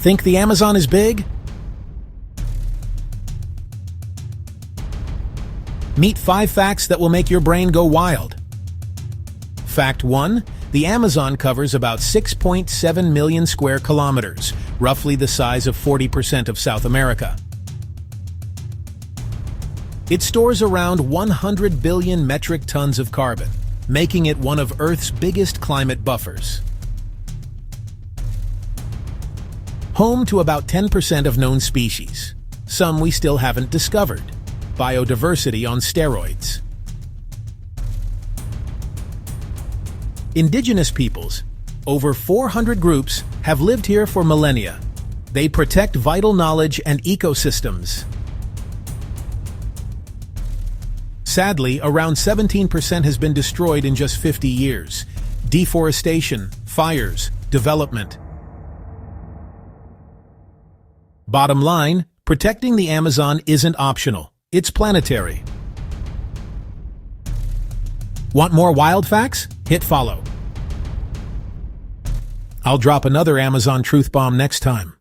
Think the Amazon is big? Meet 5 facts that will make your brain go wild. Fact 1. The Amazon covers about 6.7 million square kilometers, roughly the size of 40% of South America. It stores around 100 billion metric tons of carbon, making it one of Earth's biggest climate buffers. Home to about 10% of known species. Some we still haven't discovered. Biodiversity on steroids. Indigenous peoples. Over 400 groups have lived here for millennia. They protect vital knowledge and ecosystems. Sadly, around 17% has been destroyed in just 50 years. Deforestation, fires, development. Bottom line, protecting the Amazon isn't optional. It's planetary. Want more wild facts? Hit follow. I'll drop another Amazon truth bomb next time.